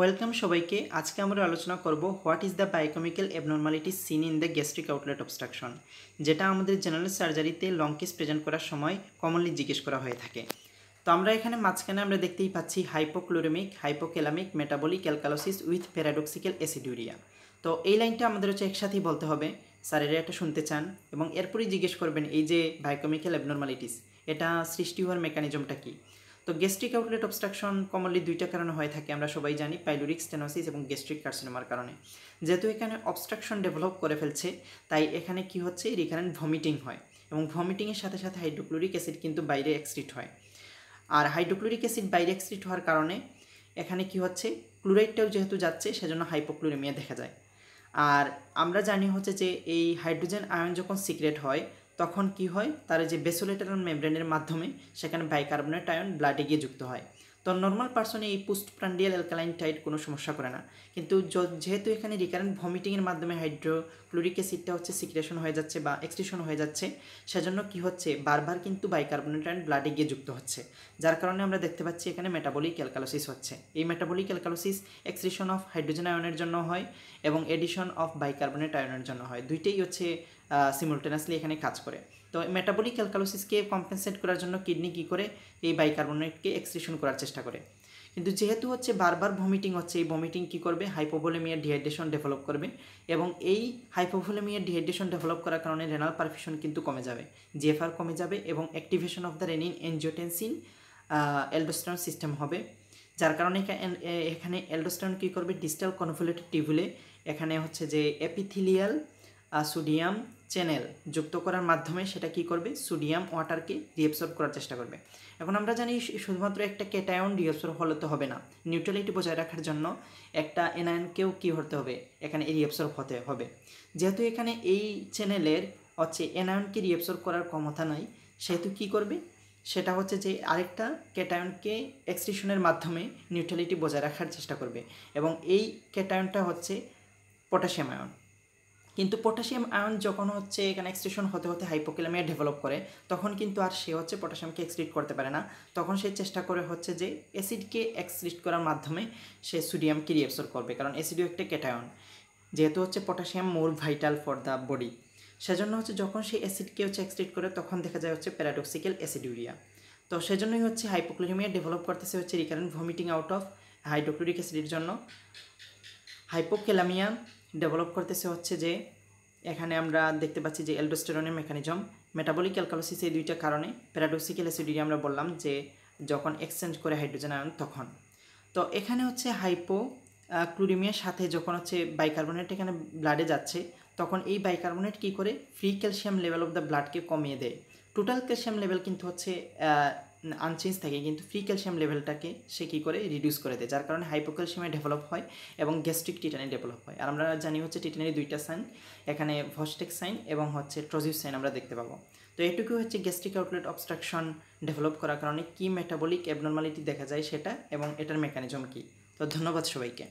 Welcome সবাইকে। আজকে আমরা আলোচনা করব what is the biochemical abnormality seen in the gastric outlet obstruction, যেটা আমাদের জেনারেল সার্জারিতে লং কেস প্রেজেন্ট করার সময় কমনলি জিজ্ঞেস করা হয়ে থাকে। তো আমরা এখানে মাঝখানে আমরা দেখতেই পাচ্ছি hypochloremic, hypokalemic, metabolic alkalosis with paradoxical aciduria. তো এই লাইনটা আমাদের হচ্ছে একসাথেই বলতে হবে, স্যারেরা এটা শুনতে চান এবং এরপরেই জিজ্ঞেস করবেন এই যে বায়োকেমিক্যাল অ্যাবনর্মালিটিস এটা সৃষ্টি হওয়ার মেকানিজমটা কী। তো গ্যাস্ট্রিক আউটলেট অবস্ট্রাকশন কমনলি দুইটা কারণে হয়ে থাকে, আমরা সবাই জানি, পাইলোরিক স্টেনোসিস এবং গ্যাস্ট্রিক কার্সিনোমার কারণে। যেহেতু এখানে অবস্ট্রাকশন ডেভেলপ করে ফেলছে, তাই এখানে কি হচ্ছে, রিকারেন্ট ভমিটিং হয় এবং ভমিটিংয়ের সাথে সাথে হাইড্রোক্লোরিক অ্যাসিড কিন্তু বাইরে এক্সক্রিট হয়। আর হাইড্রোক্লোরিক অ্যাসিড বাইরে এক্সক্রিট হওয়ার কারণে এখানে কি হচ্ছে, ক্লোরাইডটাও যেহেতু যাচ্ছে সেজন্য হাইপোক্লোরেমিয়া দেখা যায়। আর আমরা জানি হচ্ছে যে এই হাইড্রোজেন আয়ন যখন সিক্রেট হয় তখন কি হয়, তার যে বেসোলেটারাল মেমব্রেনের মাধ্যমে সেখানে বাইকার্বনেট আয়ন ব্লাডে গিয়ে যুক্ত হয়। তো নর্মাল পার্সনে এই পোস্টপ্রান্ডিয়াল অ্যালকালাইন টাইড কোনো সমস্যা করে না, কিন্তু যেহেতু এখানে রিকারেন্ট ভমিটিংয়ের মাধ্যমে হাইড্রোক্লোরিক অ্যাসিডটা হচ্ছে সিক্রেশন হয়ে যাচ্ছে বা এক্সক্রিশন হয়ে যাচ্ছে, সেজন্য কি হচ্ছে, বারবার কিন্তু বাইকার্বনেট আয়ন ব্লাডে গিয়ে যুক্ত হচ্ছে, যার কারণে আমরা দেখতে পাচ্ছি এখানে মেটাবলিক অ্যালকালোসিস হচ্ছে। এই metabolic alkalosis excretion of hydrogen আয়নের জন্য হয় এবং এডিশন অফ বাইকার্বনেট আয়নের জন্য হয়, দুইটাই হচ্ছে সিমুলটেনাসলি এখানে কাজ করে। তো মেটাবলিক অ্যালকালোসিসকে কম্পেনসেট করার জন্য কিডনি কী করে, এই বাইকার্বনেটকে এক্সক্রিশন করার চেষ্টা করে, কিন্তু যেহেতু হচ্ছে বারবার ভমিটিং হচ্ছে, এই ভমিটিং কী করবে, হাইপোভোলেমিয়া ডিহাইড্রেশন ডেভেলপ করবে এবং এই হাইপোভোলেমিয়া ডিহাইড্রেশন ডেভেলপ করার কারণে রেনাল পারফিউশন কিন্তু কমে যাবে, জিএফআর কমে যাবে এবং activation of the renin angiotensin aldosterone system হবে, যার কারণে এখানে অ্যালডোস্টেরন কী করবে, ডিস্টাল কনভলিউটেড টিউবুলে এখানে হচ্ছে যে এপিথিলিয়াল সোডিয়াম চ্যানেল যুক্ত করার মাধ্যমে সেটা কি করবে, সোডিয়াম ওয়াটারকে রিঅ্যাবসর্ব করার চেষ্টা করবে। এখন আমরা জানি শুধুমাত্র একটা ক্যাটায়ন রিঅ্যাবসর্ব হলে তো হবে না, নিউট্রালিটি বজায় রাখার জন্য একটা এনায়নকেও কী হতে হবে, এখানে রিঅ্যাবসর্ব হতে হবে। যেহেতু এখানে এই চ্যানেলের হচ্ছে এনায়নকে রিঅ্যাবসর্ব করার ক্ষমতা নাই, সেহেতু কী করবে, সেটা হচ্ছে যে আরেকটা ক্যাটায়নকে এক্সক্রিশনের মাধ্যমে নিউট্রালিটি বজায় রাখার চেষ্টা করবে এবং এই ক্যাটায়নটা হচ্ছে পটাশিয়াম আয়ন। কিন্তু পটাশিয়াম আয়ন যখন হচ্ছে এখানে এক্সক্রিশন হতে হতে হাইপোক্যালামিয়া ডেভেলপ করে, তখন কিন্তু আর সে হচ্ছে পটাশিয়ামকে এক্সক্রিট করতে পারে না, তখন সে চেষ্টা করে হচ্ছে যে অ্যাসিডকে এক্সক্রিট করার মাধ্যমে সে সোডিয়ামকে রিঅ্যাবসর্ব করবে, কারণ অ্যাসিডও একটা ক্যাটায়ন, যেহেতু হচ্ছে potassium more vital for the body, সেজন্য হচ্ছে যখন সেই অ্যাসিডকে হচ্ছে এক্সক্রিট করে তখন দেখা যায় হচ্ছে প্যারাডক্সিক্যাল অ্যাসিডিউরিয়া। তো সেজন্যই হচ্ছে হাইপোক্লোরেমিয়া ডেভেলপ করতেছে হচ্ছে recurrent vomiting out of hydrochloric অ্যাসিডের জন্য। হাইপোক্যালামিয়া ডেভেলপ করতেছে হচ্ছে যে এখানে আমরা দেখতে পাচ্ছি যে অ্যালডোস্টেরনের মেকানিজম, মেটাবলিক অ্যালকালোসিস, এই দুইটা কারণে। প্যারাডক্সিক্যাল অ্যাসিডিউরিয়া আমরা বললাম যে যখন এক্সচেঞ্জ করে হাইড্রোজেন আয়ন তখন। তো এখানে হচ্ছে ক্লোরিমিয়ার সাথে যখন হচ্ছে বাইকার্বনেট এখানে ব্লাডে যাচ্ছে, তখন এই বাইকার্বনেট কী করে, free calcium level of the ব্লাডকে কমিয়ে দেয়। টোটাল ক্যালসিয়াম লেভেল কিন্তু হচ্ছে আনচেঞ্জ থাকে, কিন্তু ফ্রি ক্যালসিয়াম লেভেলটাকে সে কী করে, রিডিউস করে দেয়, যার কারণে হাইপোক্যালসিয়ামে ডেভেলপ হয় এবং গ্যাস্ট্রিক টিটানি ডেভেলপ হয়। আর আমরা জানি হচ্ছে টিটানির দুইটা সাইন, এখানে ভস্টেক সাইন এবং হচ্ছে ট্রজিভ সাইন আমরা দেখতে পাবো। তো এটুকু হচ্ছে গ্যাস্ট্রিক আউটলেট অবস্ট্রাকশন ডেভেলপ করার কারণে কী মেটাবলিক অ্যাবনর্মালিটি দেখা যায় সেটা এবং এটার মেকানিজম কী। তো ধন্যবাদ সবাইকে।